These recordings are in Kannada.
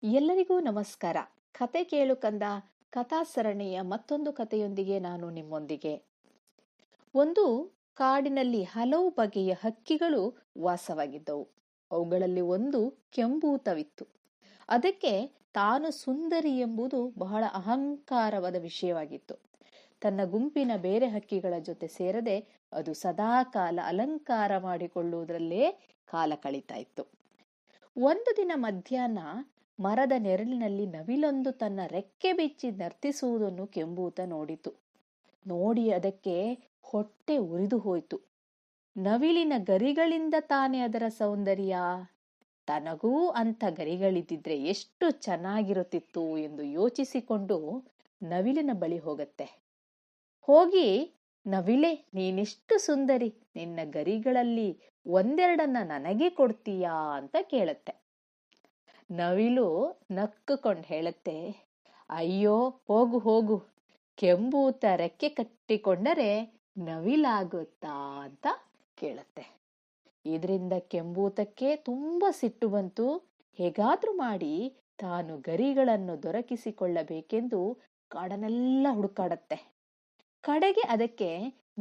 ಎಲ್ಲರಿಗೂ ನಮಸ್ಕಾರ. ಕತೆ ಕೇಳು ಕಂದ ಕಥಾ ಸರಣಿಯ ಮತ್ತೊಂದು ಕಥೆಯೊಂದಿಗೆ ನಾನು ನಿಮ್ಮೊಂದಿಗೆ. ಒಂದು ಕಾಡಿನಲ್ಲಿ ಹಲವು ಬಗೆಯ ಹಕ್ಕಿಗಳು ವಾಸವಾಗಿದ್ದವು. ಅವುಗಳಲ್ಲಿ ಒಂದು ಕೆಂಬೂತವಿತ್ತು. ಅದಕ್ಕೆ ತಾನು ಸುಂದರಿ ಎಂಬುದು ಬಹಳ ಅಹಂಕಾರವಾದ ವಿಷಯವಾಗಿತ್ತು. ತನ್ನ ಗುಂಪಿನ ಬೇರೆ ಹಕ್ಕಿಗಳ ಜೊತೆ ಸೇರದೆ ಅದು ಸದಾಕಾಲ ಅಲಂಕಾರ ಮಾಡಿಕೊಳ್ಳುವುದರಲ್ಲೇ ಕಾಲ ಕಳೀತಾ ಇತ್ತು. ಒಂದು ದಿನ ಮಧ್ಯಾಹ್ನ ಮರದ ನೆರಳಿನಲ್ಲಿ ನವಿಲೊಂದು ತನ್ನ ರೆಕ್ಕೆ ಬಿಚ್ಚಿ ನರ್ತಿಸುವುದನ್ನು ಕೆಂಬೂತ ನೋಡಿತು. ನೋಡಿ ಅದಕ್ಕೆ ಹೊಟ್ಟೆ ಉರಿದು ಹೋಯಿತು. ನವಿಲಿನ ಗರಿಗಳಿಂದ ತಾನೇ ಅದರ ಸೌಂದರ್ಯ, ತನಗೂ ಅಂಥ ಗರಿಗಳಿದ್ದಿದ್ರೆ ಎಷ್ಟು ಚೆನ್ನಾಗಿರುತ್ತಿತ್ತು ಎಂದು ಯೋಚಿಸಿಕೊಂಡು ನವಿಲಿನ ಬಳಿ ಹೋಗತ್ತೆ. ಹೋಗಿ, ನವಿಲೆ, ನೀನೆಷ್ಟು ಸುಂದರಿ, ನಿನ್ನ ಗರಿಗಳಲ್ಲಿ ಒಂದೆರಡನ್ನ ನನಗೆ ಕೊಡ್ತೀಯಾ ಅಂತ ಕೇಳತ್ತೆ. ನವಿಲು ನಕ್ಕುಕೊಂಡು ಹೇಳತ್ತೆ, ಅಯ್ಯೋ ಹೋಗು ಹೋಗು, ಕೆಂಬೂತ ರೆಕ್ಕೆ ಕಟ್ಟಿಕೊಂಡರೆ ನವಿಲಾಗುತ್ತಾ ಅಂತ ಕೇಳತ್ತೆ. ಇದರಿಂದ ಕೆಂಬೂತಕ್ಕೆ ತುಂಬಾ ಸಿಟ್ಟು ಬಂತು. ಹೇಗಾದ್ರೂ ಮಾಡಿ ತಾನು ಗರಿಗಳನ್ನು ದೊರಕಿಸಿಕೊಳ್ಳಬೇಕೆಂದು ಕಾಡನ್ನೆಲ್ಲ ಹುಡುಕಾಡತ್ತೆ. ಕಡೆಗೆ ಅದಕ್ಕೆ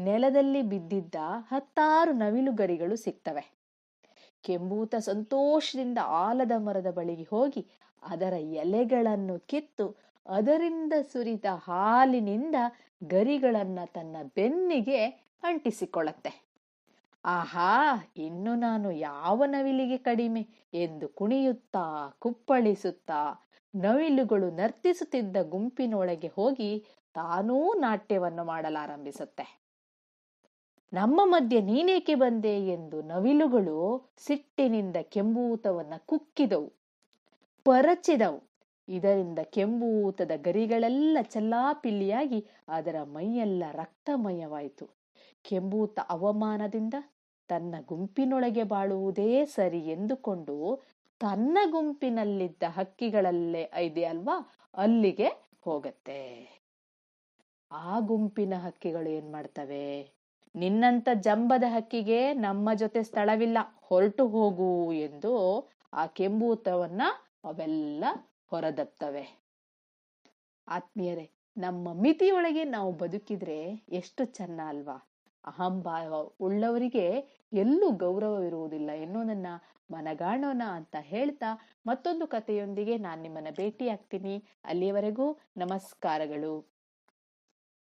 ನೆಲದಲ್ಲಿ ಬಿದ್ದಿದ್ದ 10 ನವಿಲು ಗರಿಗಳು ಸಿಗ್ತವೆ. ಕೆಂಬೂತ ಸಂತೋಷದಿಂದ ಆಲದ ಮರದ ಬಳಿಗೆ ಹೋಗಿ ಅದರ ಎಲೆಗಳನ್ನು ಕಿತ್ತು ಅದರಿಂದ ಸುರಿದ ಹಾಲಿನಿಂದ ಗರಿಗಳನ್ನ ತನ್ನ ಬೆನ್ನಿಗೆ ಅಂಟಿಸಿಕೊಳ್ಳತ್ತೆ. ಆಹಾ, ಇನ್ನು ನಾನು ಯಾವ ನವಿಲಿಗೆ ಕಡಿಮೆ ಎಂದು ಕುಣಿಯುತ್ತಾ ಕುಪ್ಪಳಿಸುತ್ತಾ ನವಿಲುಗಳು ನರ್ತಿಸುತ್ತಿದ್ದ ಗುಂಪಿನೊಳಗೆ ಹೋಗಿ ತಾನೂ ನಾಟ್ಯವನ್ನು ಮಾಡಲಾರಂಭಿಸುತ್ತೆ. ನಮ್ಮ ಮಧ್ಯೆ ನೀನೇಕೆ ಬಂದೆ ಎಂದು ನವಿಲುಗಳು ಸಿಟ್ಟಿನಿಂದ ಕೆಂಬೂತವನ್ನ ಕುಕ್ಕಿದವು, ಪರಚಿದವು. ಇದರಿಂದ ಕೆಂಬೂತದ ಗರಿಗಳೆಲ್ಲ ಚಲ್ಲಾಪಿಲ್ಲಿಯಾಗಿ ಅದರ ಮೈಯೆಲ್ಲ ರಕ್ತಮಯವಾಯಿತು. ಕೆಂಬೂತ ಅವಮಾನದಿಂದ ತನ್ನ ಗುಂಪಿನೊಳಗೆ ಬಾಳುವುದೇ ಸರಿ ಎಂದುಕೊಂಡು ತನ್ನ ಗುಂಪಿನಲ್ಲಿದ್ದ ಹಕ್ಕಿಗಳಲ್ಲೇ ಇದೆ ಅಲ್ವಾ, ಅಲ್ಲಿಗೆ ಹೋಗತ್ತೆ. ಆ ಗುಂಪಿನ ಹಕ್ಕಿಗಳು ಏನ್ ಮಾಡ್ತವೆ, ನಿನ್ನಂತ ಜಂಬದ ಹಕ್ಕಿಗೆ ನಮ್ಮ ಜೊತೆ ಸ್ಥಳವಿಲ್ಲ, ಹೊರಟು ಹೋಗು ಎಂದು ಆ ಕೆಂಬೂತವನ್ನ ಅವೆಲ್ಲ ಹೊರದಬ್ತವೆ. ಆತ್ಮೀಯರೇ, ನಮ್ಮ ಮಿತಿಯೊಳಗೆ ನಾವು ಬದುಕಿದ್ರೆ ಎಷ್ಟು ಚೆನ್ನ ಅಲ್ವಾ. ಅಹಂಭಾವ ಉಳ್ಳವರಿಗೆ ಎಲ್ಲೂ ಗೌರವವಿರುವುದಿಲ್ಲ ಎನ್ನುವುದನ್ನ ಮನಗಾಣೋಣ ಅಂತ ಹೇಳ್ತಾ ಮತ್ತೊಂದು ಕಥೆಯೊಂದಿಗೆ ನಾನು ನಿಮ್ಮನ್ನ ಭೇಟಿ ಆಗ್ತೀನಿ. ಅಲ್ಲಿಯವರೆಗೂ ನಮಸ್ಕಾರಗಳು.